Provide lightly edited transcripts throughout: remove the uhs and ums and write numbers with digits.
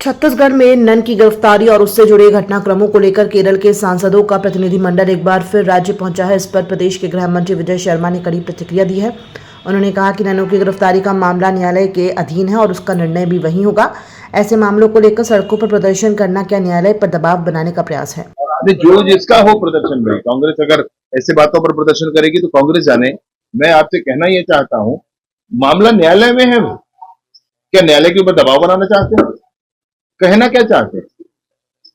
छत्तीसगढ़ में नन की गिरफ्तारी और उससे जुड़े घटनाक्रमों को लेकर केरल के सांसदों का प्रतिनिधिमंडल एक बार फिर राज्य पहुंचा है। इस पर प्रदेश के गृह मंत्री विजय शर्मा ने कड़ी प्रतिक्रिया दी है। उन्होंने कहा कि ननों की गिरफ्तारी का मामला न्यायालय के अधीन है और उसका निर्णय भी वही होगा। ऐसे मामलों को लेकर सड़कों पर प्रदर्शन करना क्या न्यायालय पर दबाव बनाने का प्रयास है? जो जिसका हो प्रदर्शन में, कांग्रेस अगर ऐसे बातों पर प्रदर्शन करेगी तो कांग्रेस जाने। मैं आपसे कहना ये चाहता हूं, मामला न्यायालय में है। क्या न्यायालय के ऊपर दबाव बनाना चाहते हैं? कहना क्या चाहते हैं?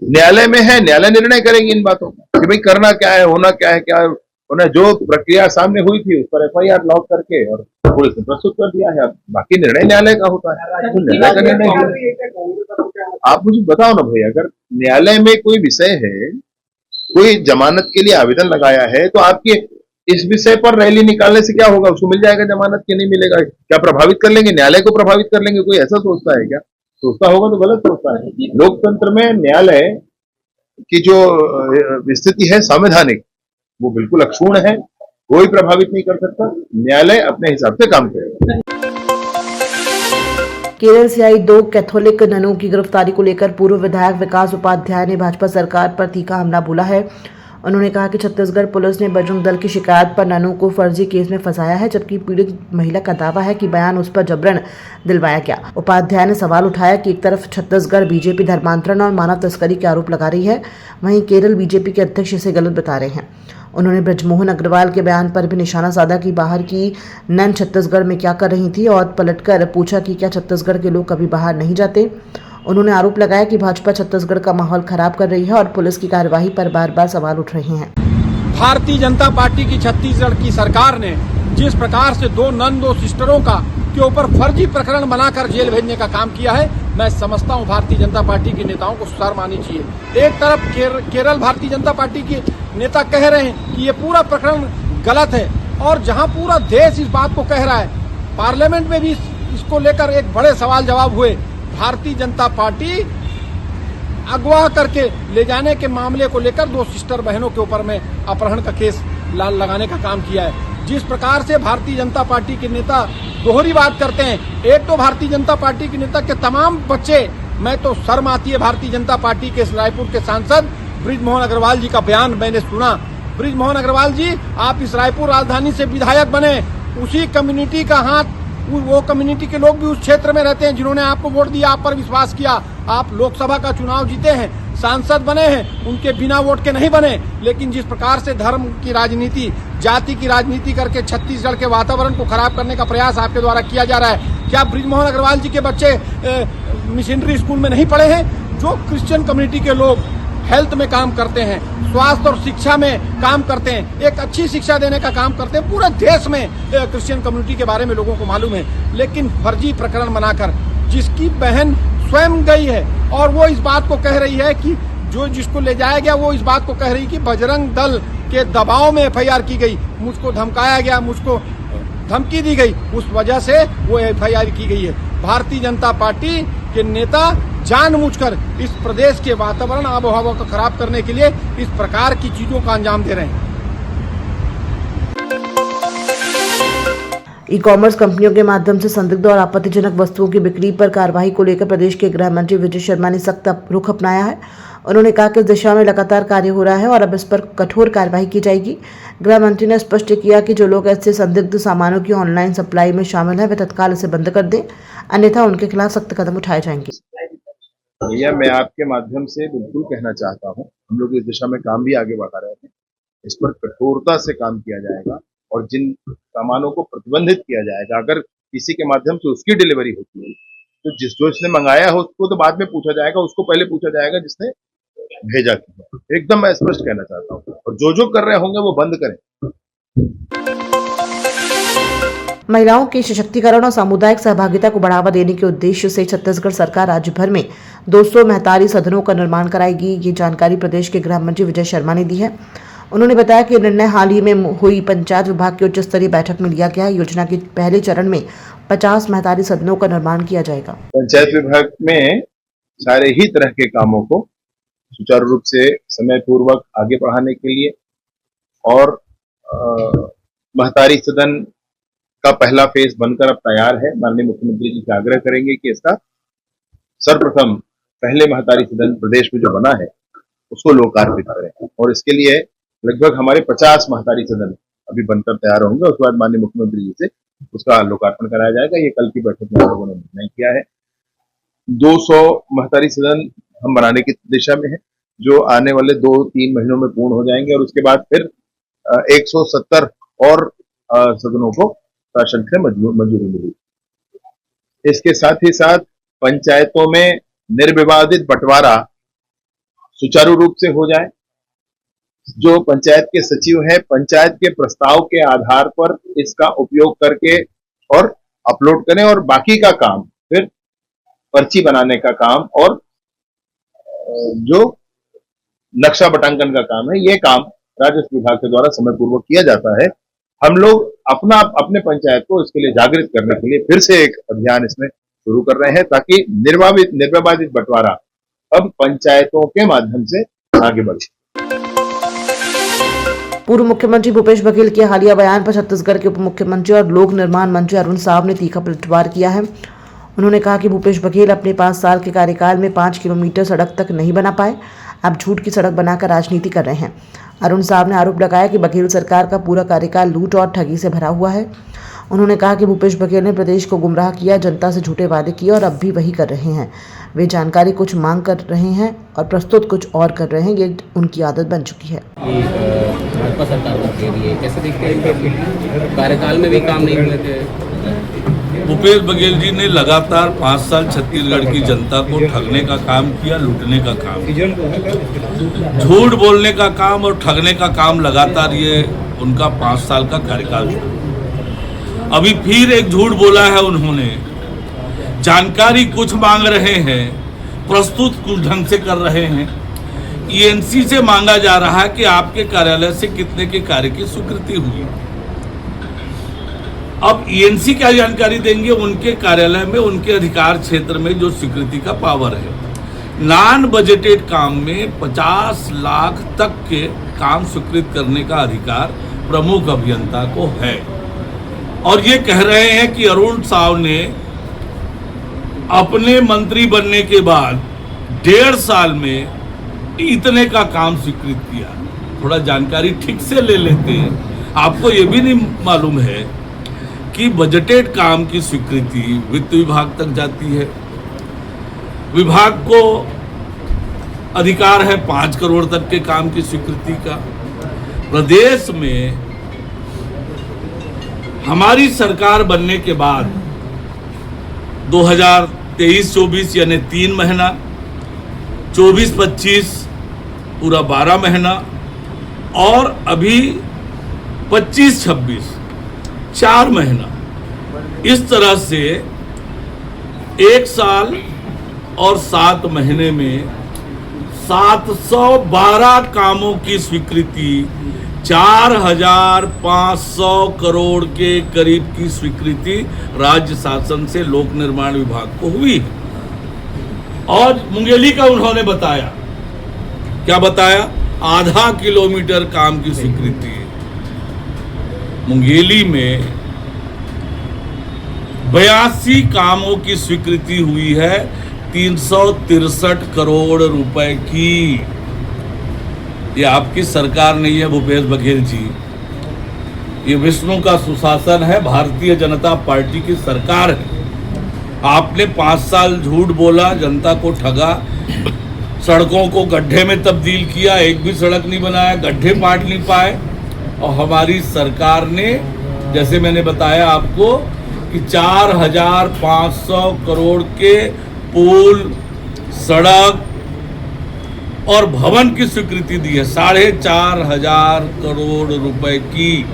न्यायालय में है, न्यायालय निर्णय करेंगे इन बातों का कि भाई करना क्या है, होना क्या है, क्या है होना। जो प्रक्रिया सामने हुई थी उस पर एफआईआर लॉक करके और पुलिस ने प्रस्तुत कर दिया है। बाकी निर्णय न्यायालय का होता है, तो न्यायालय का निर्णय। आप मुझे बताओ ना भाई, अगर न्यायालय में कोई विषय है, कोई जमानत के लिए आवेदन लगाया है, तो आपके इस विषय पर रैली निकालने से क्या होगा? उसको मिल जाएगा जमानत कि नहीं मिलेगा? क्या प्रभावित कर लेंगे? न्यायालय को प्रभावित कर लेंगे? कोई ऐसा सोचता है क्या? सोचता होगा तो गलत सोचता है। लोकतंत्र में न्यायालय की जो स्थिति है संवैधानिक, वो बिल्कुल अक्षुण्ण है। कोई प्रभावित नहीं कर सकता। न्यायालय अपने हिसाब से काम करेगा। केरल से आई 2 कैथोलिक ननों की गिरफ्तारी को लेकर पूर्व विधायक विकास उपाध्याय ने भाजपा सरकार पर तीखा हमला बोला है। उन्होंने कहा कि छत्तीसगढ़ पुलिस ने बजरंग दल की शिकायत पर ननों को फर्जी केस में फंसाया है, जबकि पीड़ित महिला का दावा है कि बयान उस पर जबरन दिलवाया गया। उपाध्याय ने सवाल उठाया कि एक तरफ छत्तीसगढ़ बीजेपी धर्मांतरण और मानव तस्करी के आरोप लगा रही है, वहीं केरल बीजेपी के अध्यक्ष इसे गलत बता रहे हैं। उन्होंने बृजमोहन अग्रवाल के बयान पर भी निशाना साधा कि बाहर की नन छत्तीसगढ़ में क्या कर रही थी और पलटकर पूछा कि क्या छत्तीसगढ़ के लोग कभी बाहर नहीं जाते। उन्होंने आरोप लगाया कि भाजपा छत्तीसगढ़ का माहौल खराब कर रही है और पुलिस की कार्यवाही पर बार बार सवाल उठ रहे हैं। भारतीय जनता पार्टी की छत्तीसगढ़ की सरकार ने जिस प्रकार से 2 सिस्टरों का के ऊपर फर्जी प्रकरण बनाकर जेल भेजने का काम किया है, मैं समझता हूं भारतीय जनता पार्टी के नेताओं को शर्म आनी चाहिए। एक तरफ केरल भारतीय जनता पार्टी के नेता कह रहे हैं कि ये पूरा प्रकरण गलत है, और जहां पूरा देश इस बात को कह रहा है, पार्लियामेंट में भी इसको लेकर एक बड़े सवाल जवाब हुए। भारतीय जनता पार्टी अगवा करके ले जाने के मामले को लेकर 2 सिस्टर बहनों के ऊपर में अपहरण का केस लगाने का काम किया है। जिस प्रकार से भारतीय जनता पार्टी के नेता दोहरी बात करते हैं, एक तो भारतीय जनता पार्टी के नेता के तमाम बच्चे, मैं तो शर्म आती है। भारतीय जनता पार्टी के रायपुर के सांसद बृजमोहन अग्रवाल जी का बयान मैंने सुना। बृजमोहन अग्रवाल जी, आप इस रायपुर राजधानी से विधायक बने, उसी कम्युनिटी का हाथ, वो कम्युनिटी के लोग भी उस क्षेत्र में रहते हैं जिन्होंने आपको वोट दिया, आप पर विश्वास किया। आप लोकसभा का चुनाव जीते हैं, सांसद बने हैं, उनके बिना वोट के नहीं बने। लेकिन जिस प्रकार से धर्म की राजनीति, जाति की राजनीति करके छत्तीसगढ़ के वातावरण को खराब करने का प्रयास आपके द्वारा किया जा रहा है। क्या बृजमोहन अग्रवाल जी के बच्चे मिशनरी स्कूल में नहीं पढ़े हैं? जो क्रिश्चियन कम्युनिटी के लोग हेल्थ में काम करते हैं, स्वास्थ्य और शिक्षा में काम करते हैं, एक अच्छी शिक्षा देने का काम करते हैं, पूरे देश में क्रिश्चियन कम्युनिटी के बारे में लोगों को मालूम है। लेकिन फर्जी प्रकरण बनाकर जिसकी बहन स्वयं गई है और वो इस बात को कह रही है कि जो जिसको ले जाया गया, वो इस बात को कह रही कि बजरंग दल के दबाव में एफआईआर की गई, मुझको धमकाया गया, मुझको धमकी दी गई, उस वजह से वो एफआईआर की गई है। भारतीय जनता पार्टी के नेता जानबूझकर इस प्रदेश के वातावरण आबो हवा को खराब करने के लिए इस प्रकार की चीजों का अंजाम दे रहे हैं। ई कॉमर्स कंपनियों के माध्यम से संदिग्ध और आपत्तिजनक वस्तुओं की बिक्री पर कार्रवाई को लेकर प्रदेश के गृह मंत्री विजय शर्मा ने सख्त रुख अपनाया है। उन्होंने कहा कि इस दिशा में लगातार कार्य हो रहा है और अब इस पर कठोर कार्रवाई की जाएगी। गृह मंत्री ने स्पष्ट किया कि जो लोग ऐसे संदिग्ध सामानों की ऑनलाइन सप्लाई में शामिल हैं, वे तत्काल इसे बंद कर दें, अन्यथा उनके खिलाफ सख्त कदम उठाए जाएंगे। भैया, मैं आपके माध्यम से बिल्कुल कहना चाहता हूं, हम लोग इस दिशा में काम भी आगे बढ़ा रहे हैं। इस पर कठोरता से काम किया जाएगा और जिन सामानों को प्रतिबंधित किया जाएगा, अगर किसी के माध्यम से उसकी डिलीवरी होती है तो जिसने मंगाया हो उसको तो बाद में पूछा जाएगा, उसको पहले पूछा जाएगा जिसने भेजा किया। एकदम मैं स्पष्ट कहना चाहता हूँ, और जो कर रहे होंगे वो बंद करें। महिलाओं के सशक्तिकरण और सामुदायिक सहभागिता को बढ़ावा देने के उद्देश्य से छत्तीसगढ़ सरकार राज्य भर में 200 महतारी सदनों का निर्माण कराएगी। ये जानकारी प्रदेश के गृह मंत्री विजय शर्मा ने दी है। उन्होंने बताया कि निर्णय हाल ही में हुई पंचायत विभाग की उच्च स्तरीय बैठक में लिया गया है। योजना के पहले चरण में 50 महतारी सदनों का निर्माण किया जाएगा। पंचायत विभाग में सारे ही तरह के कामों को सुचारू रूप से समय पूर्वक आगे बढ़ाने के लिए और महतारी सदन का पहला फेज बनकर अब तैयार है। माननीय मुख्यमंत्री जी से आग्रह करेंगे कि इसका सर्वप्रथम पहले महतारी सदन प्रदेश में जो बना है उसको लोकार्पित करें। और इसके लिए लगभग हमारे 50 महतारी सदन अभी बनकर तैयार होंगे। उसके बाद माननीय मुख्यमंत्री जी से उसका लोकार्पण कराया जाएगा। ये कल की बैठक में हम लोगों ने निर्णय किया है। 200 महतारी सदन हम बनाने की दिशा में है, जो आने वाले 2-3 महीनों में पूर्ण हो जाएंगे और उसके बाद फिर 170 और सदनों को शासन से मंजूरी मिली। इसके साथ ही साथ पंचायतों में निर्विवादित बंटवारा सुचारू रूप से हो जाए। जो पंचायत के सचिव हैं, पंचायत के प्रस्ताव के आधार पर इसका उपयोग करके और अपलोड करें और बाकी का काम फिर पर्ची बनाने का काम और जो नक्शा बटांकन का काम है, ये काम राजस्व विभाग के द्वारा समय पूर्वक किया जाता है। हम लोग अपने पंचायत को इसके लिए जागृत करने के लिए फिर से एक अभियान इसमें शुरू कर रहे हैं, ताकि निर्विवादित बंटवारा अब पंचायतों के माध्यम से आगे बढ़े। पूर्व मुख्यमंत्री भूपेश बघेल के हालिया बयान पर छत्तीसगढ़ के उप मुख्यमंत्री और लोक निर्माण मंत्री अरुण साव ने तीखा पलटवार किया है। उन्होंने कहा कि भूपेश बघेल अपने 5 साल के कार्यकाल में 5 किलोमीटर सड़क तक नहीं बना पाए, अब झूठ की सड़क बनाकर राजनीति कर रहे हैं। अरुण साव ने आरोप लगाया कि बघेल सरकार का पूरा कार्यकाल लूट और ठगी से भरा हुआ है। उन्होंने कहा कि भूपेश बघेल ने प्रदेश को गुमराह किया, जनता से झूठे वादे किए और अब भी वही कर रहे हैं। वे जानकारी कुछ मांग कर रहे हैं और प्रस्तुत कुछ और कर रहे हैं। ये उनकी आदत बन चुकी है। भाजपा सरकार के लिए कैसे देखते हैं? कार्यकाल में भी काम नहीं हुए थे। भूपेश बघेल जी ने लगातार 5 साल छत्तीसगढ़ की जनता को ठगने का काम किया, लूटने का काम, झूठ बोलने का काम और ठगने का काम लगातार ये उनका 5 साल का कार्यकाल था। अभी फिर एक झूठ बोला है उन्होंने, जानकारी कुछ मांग रहे हैं, प्रस्तुत कुछ ढंग से कर रहे हैं। ईएनसी से मांगा जा रहा है कि आपके कार्यालय से कितने के कार्य की स्वीकृति हुई। अब ईएनसी क्या जानकारी देंगे? उनके कार्यालय में, उनके अधिकार क्षेत्र में जो स्वीकृति का पावर है। नॉन बजटेड काम में 50 लाख तक के काम स्वीकृत करने का अधिकार प्रमुख अभियंता को है। और ये कह रहे हैं कि अरुण साव ने अपने मंत्री बनने के बाद 1.5 साल में इतने का काम स्वीकृत किया। थोड़ा जानकारी ठीक से ले लेते हैं। आपको ये भी नहीं मालूम है कि बजटेड काम की स्वीकृति वित्त विभाग तक जाती है। विभाग को अधिकार है 5 करोड़ तक के काम की स्वीकृति का। प्रदेश में हमारी सरकार बनने के बाद 2023-24 यानी 3 महीना, 24-25 पूरा 12 महीना और अभी 25-26 4 महीना, इस तरह से 1 साल और 7 महीने में 712 कामों की स्वीकृति, 4500 करोड़ के करीब की स्वीकृति राज्य शासन से लोक निर्माण विभाग को हुई है। और मुंगेली का उन्होंने बताया, क्या बताया? आधा किलोमीटर काम की स्वीकृति। मुंगेली में 82 कामों की स्वीकृति हुई है 363 करोड़ रुपए की। ये आपकी सरकार नहीं है भूपेश बघेल जी, ये विष्णु का सुशासन है, भारतीय जनता पार्टी की सरकार है। आपने 5 साल झूठ बोला, जनता को ठगा, सड़कों को गड्ढे में तब्दील किया, एक भी सड़क नहीं बनाया, गड्ढे पाट नहीं पाए। और हमारी सरकार ने, जैसे मैंने बताया आपको, कि 4500 करोड़ के पुल, सड़क और भवन की स्वीकृति दी है 4500 करोड़ रुपए की।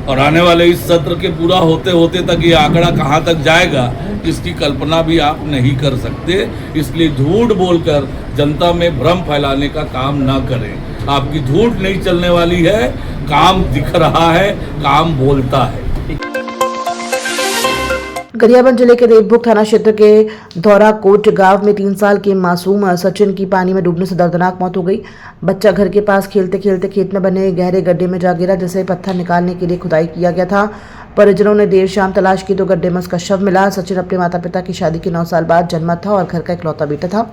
और आने वाले इस सत्र के पूरा होते होते तक ये आंकड़ा कहां तक जाएगा, इसकी कल्पना भी आप नहीं कर सकते। इसलिए झूठ बोलकर जनता में भ्रम फैलाने का काम ना करें। आपकी झूठ नहीं चलने वाली है, काम दिख रहा है, काम बोलता है। गरियाबंद जिले के देवभोग थाना क्षेत्र के धौराकोट गांव में 3 साल के मासूम सचिन की पानी में डूबने से दर्दनाक मौत हो गई। बच्चा घर के पास खेलते खेलते खेत में बने गहरे गड्ढे में जा गिरा, जिसे पत्थर निकालने के लिए खुदाई किया गया था। परिजनों ने देर शाम तलाश की तो गड्ढे में उसका शव मिला। सचिन अपने माता पिता की शादी के 9 साल बाद जन्मा था और घर का इकलौता बेटा था।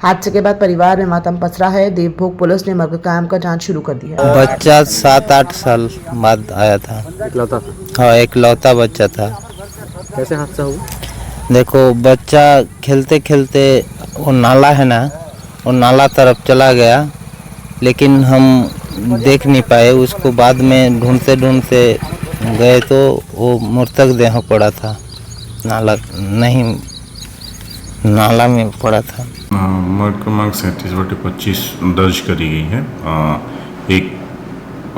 हादसे के बाद परिवार में मातम पसरा है। देवभोग पुलिस ने मृतकाम का जांच शुरू कर दी है। बच्चा 7-8 साल बाद आया था। इकलौता था। हाँ, इकलौता बच्चा था। कैसे हादसा हुआ? देखो, बच्चा खेलते खेलते वो नाला है ना, वो नाला तरफ चला गया, लेकिन हम देख नहीं पाए उसको। बाद में ढूंढते ढूंढते गए तो वो मृतक देह पड़ा था, नाला में पड़ा था। मर्डर क्रमांक 37/25 दर्ज करी गई है। एक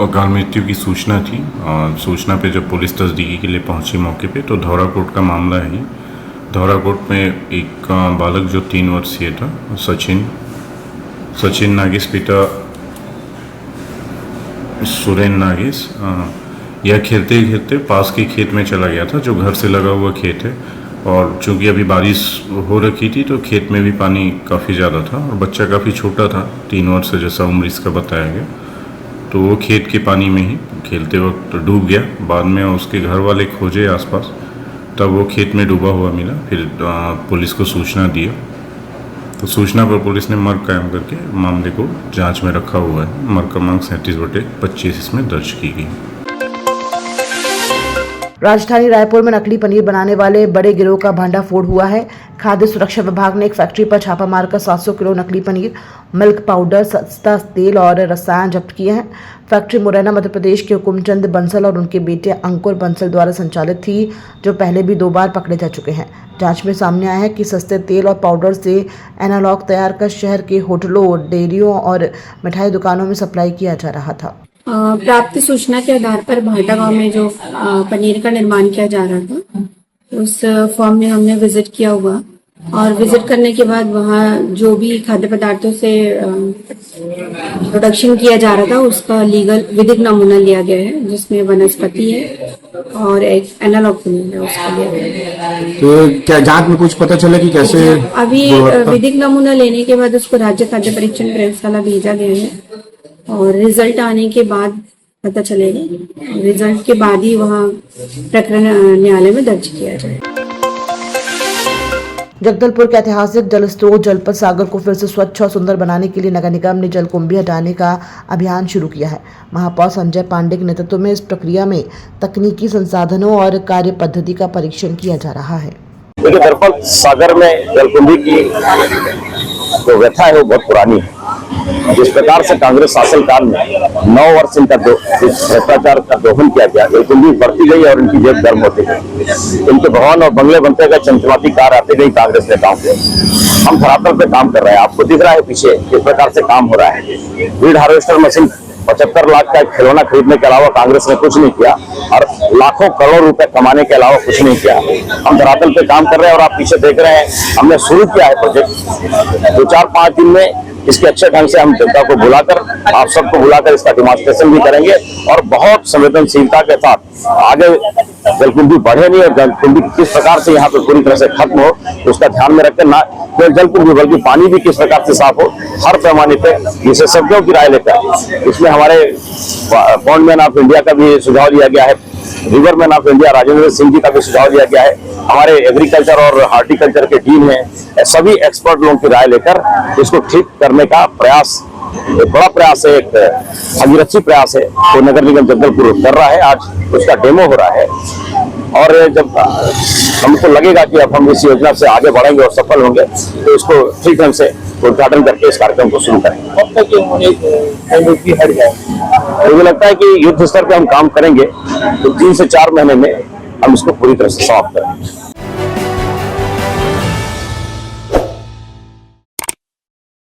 अकाल मृत्यु की सूचना थी। सूचना पे जब पुलिस तस्दीकी के लिए पहुंची मौके पे, तो धौराकोट का मामला है। धौराकोट में एक बालक जो 3 वर्षीय था, सचिन नागेश, पिता सुरेन नागेश, यह खेलते खेलते पास के खेत में चला गया था, जो घर से लगा हुआ खेत है। और चूँकि अभी बारिश हो रखी थी तो खेत में भी पानी काफ़ी ज़्यादा था और बच्चा काफ़ी छोटा था, 3 वर्ष से जैसा उम्र इसका बताया गया। तो वो खेत के पानी में ही खेलते वक्त डूब गया। बाद में उसके घर वाले खोजे आसपास, तब वो खेत में डूबा हुआ मिला। फिर पुलिस को सूचना दिया, तो सूचना पर पुलिस ने मर्ग कायम करके मामले को जांच में रखा हुआ है। मर्ग क्रमांक 37/25 इसमें दर्ज की गई। राजधानी रायपुर में नकली पनीर बनाने वाले बड़े गिरोह का भंडाफोड़ हुआ है। खाद्य सुरक्षा विभाग ने एक फैक्ट्री पर छापा मारकर 700 किलो नकली पनीर, मिल्क पाउडर, सस्ता तेल और रसायन जब्त किए हैं। फैक्ट्री मुरैना मध्य प्रदेश के हुकुमचंद बंसल और उनके बेटे अंकुर बंसल द्वारा संचालित थी, जो पहले भी 2 बार पकड़े जा चुके हैं। जांच में सामने आया है कि सस्ते तेल और पाउडर से एनालॉग तैयार कर शहर के होटलों, डेयरियों और मिठाई दुकानों में सप्लाई किया जा रहा था। प्राप्त सूचना के आधार पर भाटा गांव में जो पनीर का निर्माण किया जा रहा था, उस फॉर्म में हमने विजिट किया हुआ और विजिट करने के बाद वहाँ जो भी खाद्य पदार्थों से प्रोडक्शन किया जा रहा था उसका लीगल विधिक नमूना लिया गया है, जिसमें वनस्पति है और एक एनालॉग पनीर है, उसका लिया गया है। तो क्या जांच में कुछ पता चला कि कैसे? अभी विधिक नमूना लेने के बाद उसको राज्य खाद्य परीक्षण प्रयोगशाला भेजा गया है और रिजल्ट आने के बाद पता चलेगा। रिजल्ट के बाद ही वहाँ प्रकरण न्यायालय में दर्ज किया जाए। जगदलपुर के ऐतिहासिक जल स्रोत जलपत सागर को फिर से स्वच्छ और सुंदर बनाने के लिए नगर निगम ने जलकुंभी हटाने का अभियान शुरू किया है। महापौर संजय पांडे के नेतृत्व में इस प्रक्रिया में तकनीकी संसाधनों और कार्य पद्धति का परीक्षण किया जा रहा है। देखिए, दरअसल सागर में जलकुंभी की जो व्यथा है वो बहुत पुरानी है। जिस प्रकार से कांग्रेस शासनकाल में 9 वर्ष इनका भ्रष्टाचार का दोहन किया गया, जलकुंभी बढ़ती गई और इनकी जेब गर्म होती गई। इनके भवन और बंगले बनते गए, चमचमाती कार आती गई कांग्रेस नेताओं के। हम धरातल पे काम कर रहे हैं, आपको दिख रहा है पीछे किस प्रकार से काम हो रहा है। वीड हार्वेस्टर मशीन 75 लाख का खिलौना खरीदने के अलावा कांग्रेस ने कुछ नहीं किया और लाखों करोड़ रुपए कमाने के अलावा कुछ नहीं किया। हम धरातल पे काम कर रहे हैं और आप पीछे देख रहे हैं, हमने शुरू किया है प्रोजेक्ट। 2-4-5 दिन में इसके अच्छे ढंग से हम जनता को बुलाकर, आप सबको बुलाकर इसका डिमॉन्स्ट्रेशन भी करेंगे और बहुत संवेदनशीलता के साथ आगे जलकुंभी बढ़े नहीं और जलकुंभी किस प्रकार से यहाँ पे पूरी तरह से खत्म हो, तो उसका ध्यान में रखकर ना केवल जलकुंभी बल्कि पानी भी किस प्रकार से साफ हो, हर पैमाने पे विशेषज्ञों की राय लेकर। इसमें हमारे पॉन्ड मैन ऑफ इंडिया का भी सुझाव लिया गया है, river man of India Rajendra Singh ji का भी सुझाव दिया गया है, हमारे एग्रीकल्चर और हार्टिकल्चर के टीम है, सभी एक्सपर्ट लोगों की राय लेकर इसको ठीक करने का प्रयास, एक बड़ा प्रयास है, एक भगीरथी प्रयास है, तो नगर निगम जगदलपुर कर रहा है। आज उसका डेमो हो रहा है और जब हमको लगेगा कि अब हम इस योजना से आगे बढ़ेंगे और सफल होंगे, तो इसको ठीक ढंग से उद्घाटन करके इस कार्यक्रम को शुरू करेंगे। अब तक हट जाए, मुझे लगता है कि युद्ध स्तर पर हम काम करेंगे तो 3 से 4 महीने में हम इसको पूरी तरह से समाप्त करेंगे।